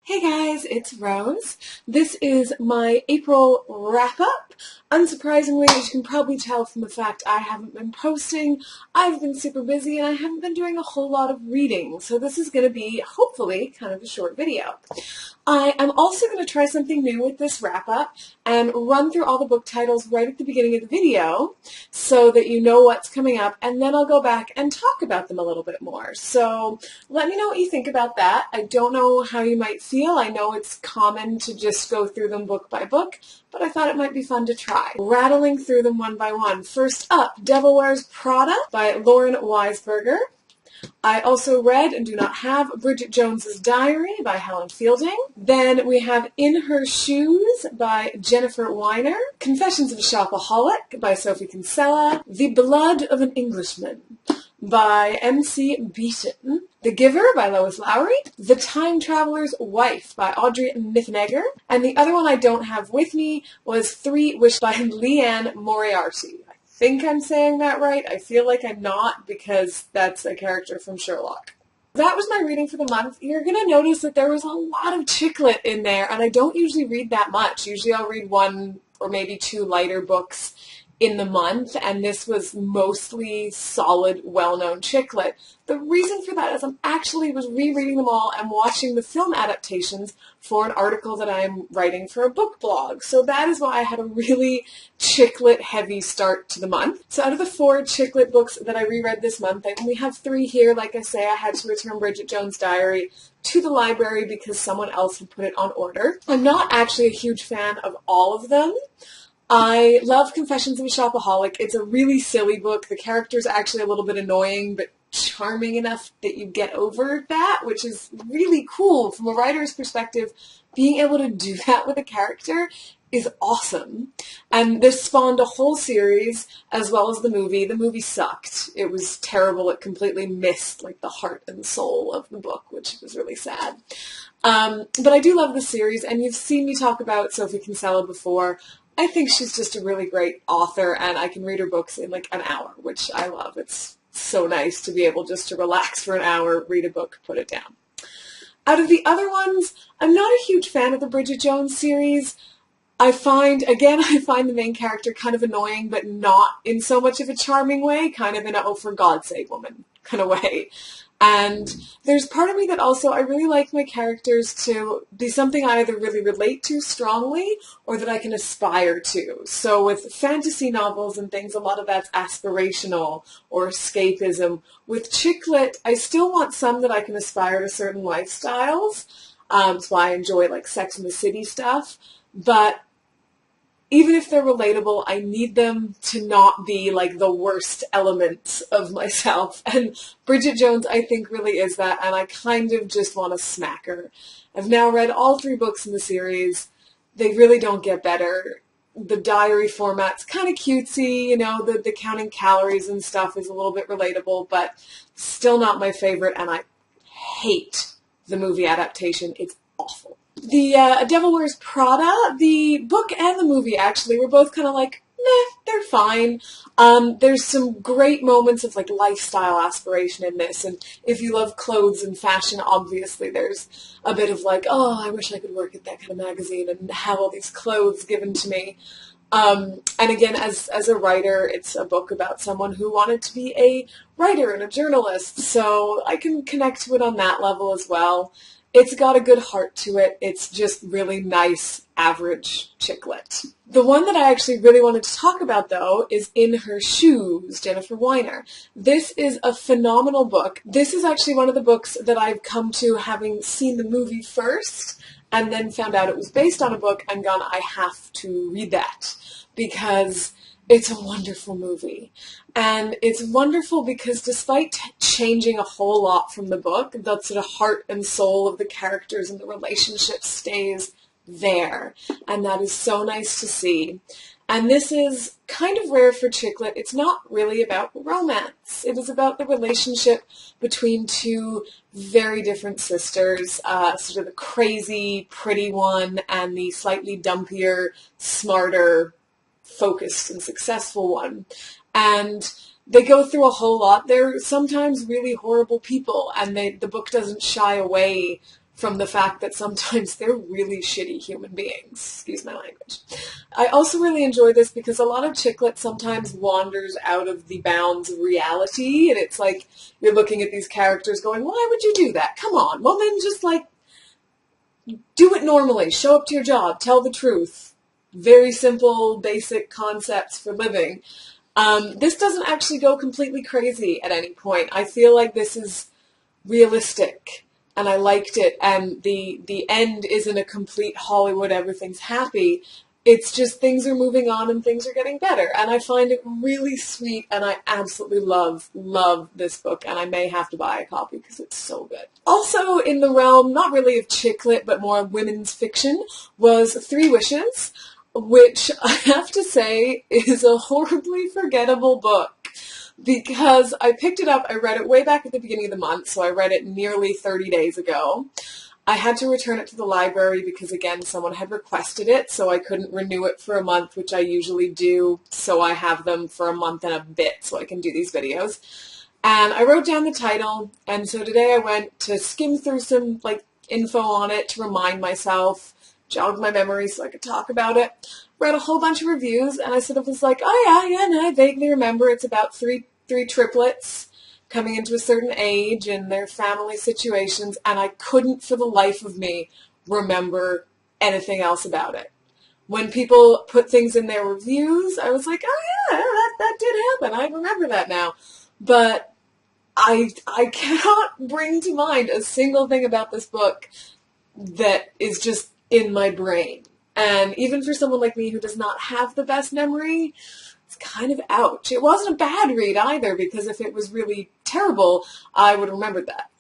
Hey guys, it's Rose. This is my April wrap-up. Unsurprisingly, as you can probably tell from the fact I haven't been posting, I've been super busy and I haven't been doing a whole lot of reading, so this is going to be, hopefully, kind of a short video. I am also going to try something new with this wrap-up and run through all the book titles right at the beginning of the video so that you know what's coming up, and then I'll go back and talk about them a little bit more. So let me know what you think about that. I don't know how you might feel. I know it's common to just go through them book by book, but I thought it might be fun to try. Rattling through them one by one. First up, Devil Wears Prada by Lauren Weisberger. I also read and do not have Bridget Jones's Diary by Helen Fielding. Then we have In Her Shoes by Jennifer Weiner. Confessions of a Shopaholic by Sophie Kinsella. The Blood of an Englishman by M.C. Beaton. The Giver by Lois Lowry. The Time Traveler's Wife by Audrey Mithenegger. And the other one I don't have with me was Three Wishes by Leanne Moriarty. I think I'm saying that right. I feel like I'm not because that's a character from Sherlock. That was my reading for the month. You're going to notice that there was a lot of Chiclet in there, and I don't usually read that much. Usually I'll read one or maybe two lighter books in the month, and this was mostly solid, well-known Chiclet. The reason for that is I actually was rereading them all and watching the film adaptations for an article that I'm writing for a book blog. So that is why I had a really Chiclet-heavy start to the month. So out of the 4 Chiclet books that I reread this month, I only have 3 here. Like I say, I had to return Bridget Jones' Diary to the library because someone else had put it on order. I'm not actually a huge fan of all of them. I love Confessions of a Shopaholic. It's a really silly book. The character's actually a little bit annoying, but charming enough that you get over that, which is really cool. From a writer's perspective, being able to do that with a character is awesome. And this spawned a whole series, as well as the movie. The movie sucked. It was terrible. It completely missed like the heart and soul of the book, which was really sad. But I do love the series, and you've seen me talk about Sophie Kinsella before. I think she's just a really great author, and I can read her books in like an hour, which I love. It's so nice to be able just to relax for an hour, read a book, put it down. Out of the other ones, I'm not a huge fan of the Bridget Jones series. I find the main character kind of annoying, but not in so much of a charming way, kind of in a, oh, for God's sake, woman kind of way. And there's part of me that also, I really like my characters to be something I either really relate to strongly or that I can aspire to. So with fantasy novels and things, a lot of that's aspirational or escapism. With Chiclet, I still want some that I can aspire to certain lifestyles. That's why I enjoy like Sex and the City stuff. But even if they're relatable, I need them to not be like the worst elements of myself. And Bridget Jones, I think, really is that, and I kind of just want to smack her. I've now read all 3 books in the series. They really don't get better. The diary format's kind of cutesy, you know, the counting calories and stuff is a little bit relatable, but still not my favorite, and I hate the movie adaptation. It's awful. The Devil Wears Prada, the book and the movie actually were both kind of like, meh, they're fine. There's some great moments of like lifestyle aspiration in this, and if you love clothes and fashion, obviously there's a bit of like, oh, I wish I could work at that kind of magazine and have all these clothes given to me. And again, as a writer, it's a book about someone who wanted to be a writer and a journalist, so I can connect to it on that level as well. It's got a good heart to it. It's just really nice, average Chiclet. The one that I actually really wanted to talk about, though, is In Her Shoes, Jennifer Weiner. This is a phenomenal book. This is actually one of the books that I've come to having seen the movie first and then found out it was based on a book and gone, I have to read that because it's a wonderful movie. And it's wonderful because despite changing a whole lot from the book, the sort of heart and soul of the characters and the relationship stays there. And that is so nice to see. And this is kind of rare for Chiclet. It's not really about romance. It is about the relationship between 2 very different sisters, sort of the crazy, pretty one and the slightly dumpier, smarter, focused and successful one. And they go through a whole lot. They're sometimes really horrible people, and the book doesn't shy away from the fact that sometimes they're really shitty human beings. Excuse my language. I also really enjoy this because a lot of Chiclets sometimes wanders out of the bounds of reality, and it's like you're looking at these characters going, why would you do that? Come on, woman, just like do it normally. Show up to your job. Tell the truth. Very simple, basic concepts for living. This doesn't actually go completely crazy at any point. I feel like this is realistic, and I liked it, and the end isn't a complete Hollywood, everything's happy. It's just things are moving on and things are getting better, and I find it really sweet, and I absolutely love this book, and I may have to buy a copy because it's so good. Also in the realm, not really of Chiclet, but more women's fiction, was Three Wishes, which I have to say is a horribly forgettable book. Because I picked it up, I read it way back at the beginning of the month, so I read it nearly 30 days ago. I had to return it to the library because, again, someone had requested it, so I couldn't renew it for a month, which I usually do, so I have them for a month and a bit so I can do these videos. And I wrote down the title, and so today I went to skim through some, info on it to remind myself, jog my memory so I could talk about it. Read a whole bunch of reviews, and I sort of was like, oh yeah, no, I vaguely remember it's about three triplets coming into a certain age and their family situations, and I couldn't for the life of me remember anything else about it. When people put things in their reviews, I was like, oh yeah, that did happen. I remember that now. But I cannot bring to mind a single thing about this book that is just in my brain. And even for someone like me who does not have the best memory, it's kind of ouch. It wasn't a bad read either, because if it was really terrible, I would remember that.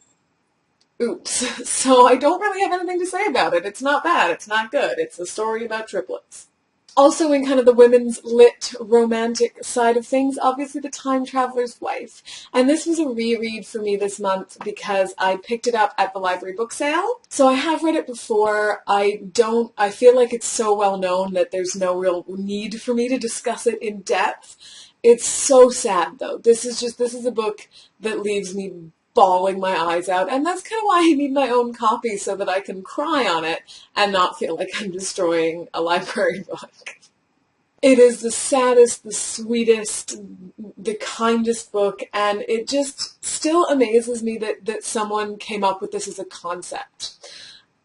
Oops. So I don't really have anything to say about it. It's not bad. It's not good. It's a story about triplets. Also in kind of the women's lit romantic side of things, obviously The Time Traveler's Wife. And this was a reread for me this month because I picked it up at the library book sale. So I have read it before. I feel like it's so well known that there's no real need for me to discuss it in depth. It's so sad though. This is a book that leaves me bawling my eyes out, and that's kind of why I need my own copy so that I can cry on it and not feel like I'm destroying a library book. It is the saddest, the sweetest, the kindest book, and it just still amazes me that someone came up with this as a concept.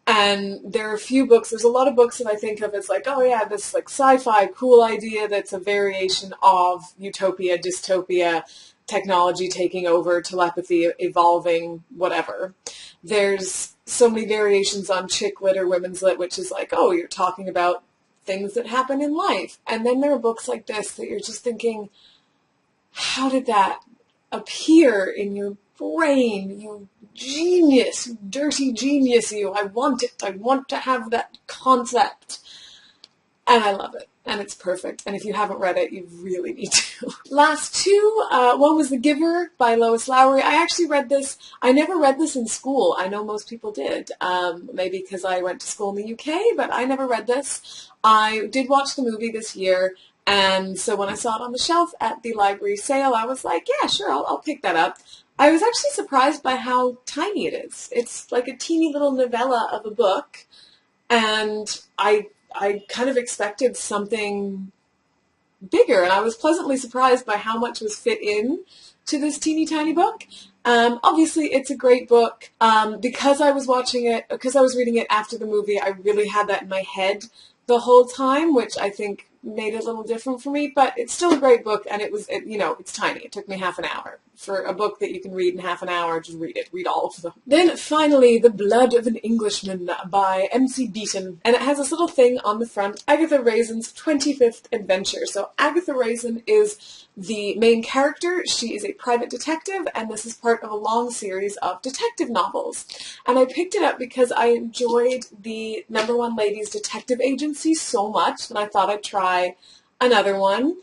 And there are a few books, there's a lot of books that I think of as like, oh yeah, this like sci-fi cool idea that's a variation of utopia, dystopia, technology taking over, telepathy, evolving, whatever. There's so many variations on chick lit or women's lit, which is like, oh, you're talking about things that happen in life. And then there are books like this that you're just thinking, how did that appear in your brain? You genius, dirty genius, you. I want it. I want to have that concept. And I love it. And it's perfect. And if you haven't read it, you really need to. Last two, one was The Giver by Lois Lowry. I actually read this. I never read this in school. I know most people did, maybe because I went to school in the UK, but I never read this. I did watch the movie this year, and so when I saw it on the shelf at the library sale, I was like, yeah, sure, I'll pick that up. I was actually surprised by how tiny it is. It's like a teeny little novella of a book, and I kind of expected something bigger, and I was pleasantly surprised by how much was fit in to this teeny tiny book. Obviously, it's a great book. Because I was reading it after the movie, I really had that in my head the whole time, which I think made it a little different for me, but it's still a great book, and it's tiny. It took me half an hour. For a book that you can read in half an hour, just read it. Read all of them. Then finally, The Blood of an Englishman by M.C. Beaton. And it has this little thing on the front, Agatha Raisin's 25th adventure. So Agatha Raisin is the main character. She is a private detective, and this is part of a long series of detective novels. And I picked it up because I enjoyed the No. 1 Ladies Detective Agency so much that I thought I'd try another one.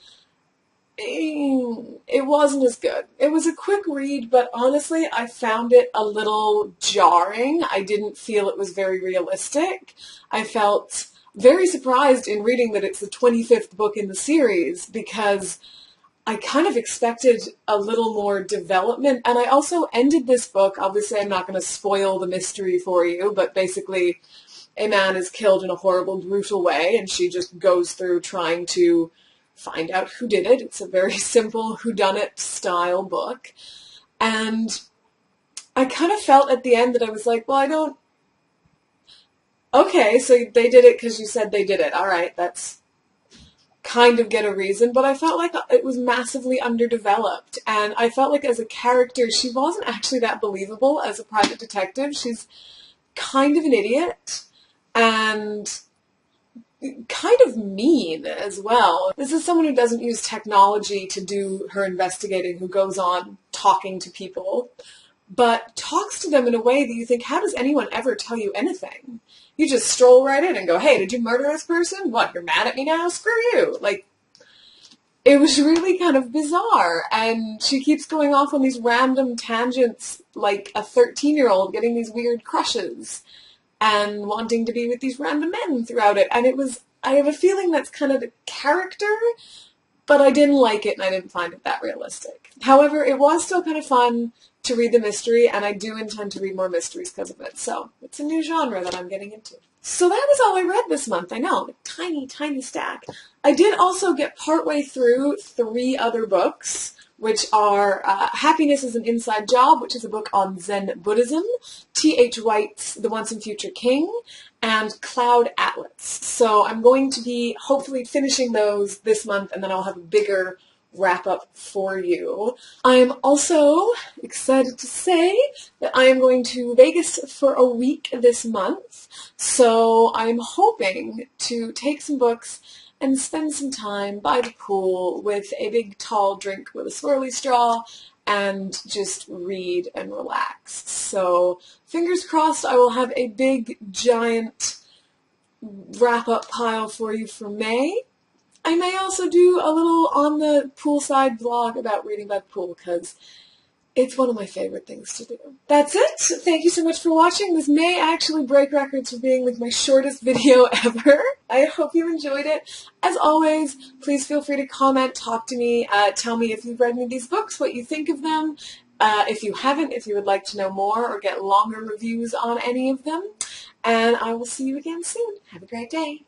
It wasn't as good. It was a quick read, but honestly, I found it a little jarring. I didn't feel it was very realistic. I felt very surprised in reading that it's the 25th book in the series, because I kind of expected a little more development, and I also ended this book, obviously I'm not going to spoil the mystery for you, but basically a man is killed in a horrible, brutal way, and she just goes through trying to find out who did it. It's a very simple whodunit style book, and I kind of felt at the end that I was like, well, I don't... Okay, so they did it because you said they did it. All right, that's kind of get a reason, but I felt like it was massively underdeveloped, and I felt like as a character, she wasn't actually that believable as a private detective. She's kind of an idiot, and kind of mean as well. This is someone who doesn't use technology to do her investigating, who goes on talking to people, but talks to them in a way that you think, how does anyone ever tell you anything? You just stroll right in and go, hey, did you murder this person? What, you're mad at me now? Screw you. Like, it was really kind of bizarre, and she keeps going off on these random tangents like a 13-year-old getting these weird crushes and wanting to be with these random men throughout it, and I have a feeling that's kind of the character, but I didn't like it and I didn't find it that realistic. However, it was still kind of fun to read the mystery, and I do intend to read more mysteries because of it, so it's a new genre that I'm getting into. So that was all I read this month. I know, a tiny, tiny stack. I did also get partway through 3 other books, which are Happiness is an Inside Job, which is a book on Zen Buddhism, T.H. White's The Once and Future King, and Cloud Atlas. So I'm going to be hopefully finishing those this month, and then I'll have a bigger wrap-up for you. I am also excited to say that I am going to Vegas for a week this month, so I'm hoping to take some books and spend some time by the pool with a big tall drink with a swirly straw and just read and relax. So fingers crossed I will have a big giant wrap-up pile for you for May. I may also do a little on the poolside vlog about reading by the pool, because it's one of my favorite things to do. That's it. Thank you so much for watching. This may actually break records for being like my shortest video ever. I hope you enjoyed it. As always, please feel free to comment, talk to me, tell me if you've read any of these books, what you think of them. If you haven't, if you would like to know more or get longer reviews on any of them. And I will see you again soon. Have a great day.